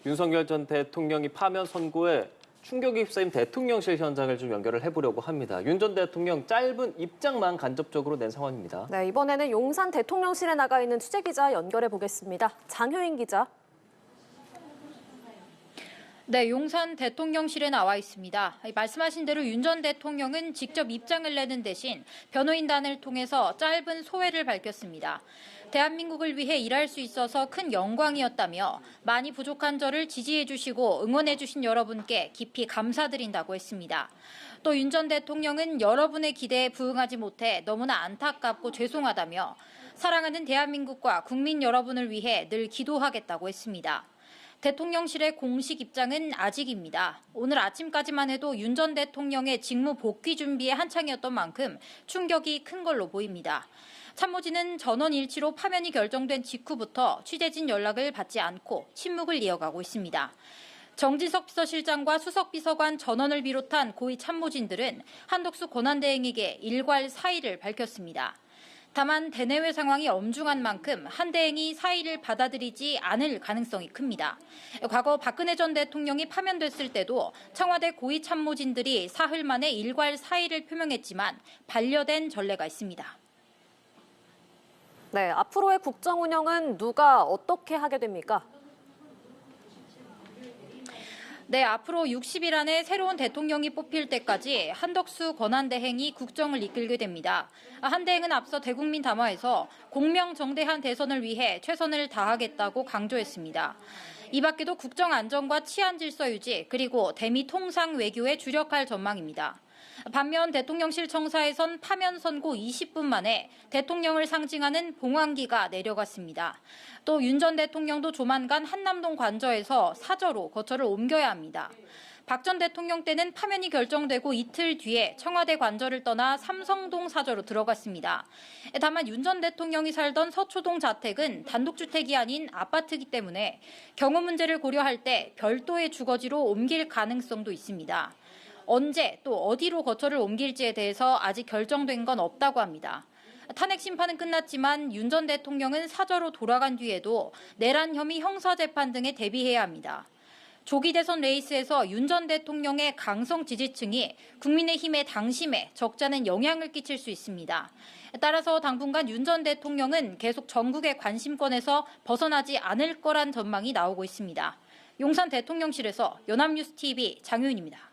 윤석열 전 대통령이 파면 선고에 충격이 휩싸인 대통령실 현장을 좀 연결을 해보려고 합니다. 윤 전 대통령 짧은 입장만 간접적으로 낸 상황입니다. 네, 이번에는 용산 대통령실에 나가 있는 취재기자 연결해 보겠습니다. 장효인 기자. 네, 용산 대통령실에 나와 있습니다. 말씀하신 대로 윤 전 대통령은 직접 입장을 내는 대신 변호인단을 통해서 짧은 소회를 밝혔습니다. 대한민국을 위해 일할 수 있어서 큰 영광이었다며 많이 부족한 저를 지지해 주시고 응원해 주신 여러분께 깊이 감사드린다고 했습니다. 또 윤 전 대통령은 여러분의 기대에 부응하지 못해 너무나 안타깝고 죄송하다며 사랑하는 대한민국과 국민 여러분을 위해 늘 기도하겠다고 했습니다. 대통령실의 공식 입장은 아직입니다. 오늘 아침까지만 해도 윤 전 대통령의 직무 복귀 준비에 한창이었던 만큼 충격이 큰 걸로 보입니다. 참모진은 전원 일치로 파면이 결정된 직후부터 취재진 연락을 받지 않고 침묵을 이어가고 있습니다. 정진석 비서실장과 수석 비서관 전원을 비롯한 고위 참모진들은 한덕수 권한대행에게 일괄 사의를 밝혔습니다. 다만 대내외 상황이 엄중한 만큼 한 대행이 사의를 받아들이지 않을 가능성이 큽니다. 과거 박근혜 전 대통령이 파면됐을 때도 청와대 고위 참모진들이 사흘 만에 일괄 사의를 표명했지만 반려된 전례가 있습니다. 네, 앞으로의 국정 운영은 누가 어떻게 하게 됩니까? 네, 앞으로 60일 안에 새로운 대통령이 뽑힐 때까지 한덕수 권한대행이 국정을 이끌게 됩니다. 한 대행은 앞서 대국민 담화에서 공명정대한 대선을 위해 최선을 다하겠다고 강조했습니다. 이 밖에도 국정 안정과 치안 질서 유지 그리고 대미 통상 외교에 주력할 전망입니다. 반면 대통령실 청사에선 파면 선고 20분 만에 대통령을 상징하는 봉황기가 내려갔습니다. 또 윤 전 대통령도 조만간 한남동 관저에서 사저로 거처를 옮겨야 합니다. 박 전 대통령 때는 파면이 결정되고 이틀 뒤에 청와대 관저를 떠나 삼성동 사저로 들어갔습니다. 다만 윤 전 대통령이 살던 서초동 자택은 단독주택이 아닌 아파트이기 때문에 경호 문제를 고려할 때 별도의 주거지로 옮길 가능성도 있습니다. 언제 또 어디로 거처를 옮길지에 대해서 아직 결정된 건 없다고 합니다. 탄핵 심판은 끝났지만 윤 전 대통령은 사저로 돌아간 뒤에도 내란 혐의 형사재판 등에 대비해야 합니다. 조기 대선 레이스에서 윤 전 대통령의 강성 지지층이 국민의힘의 당심에 적잖은 영향을 끼칠 수 있습니다. 따라서 당분간 윤 전 대통령은 계속 전국의 관심권에서 벗어나지 않을 거란 전망이 나오고 있습니다. 용산 대통령실에서 연합뉴스TV 장효인입니다.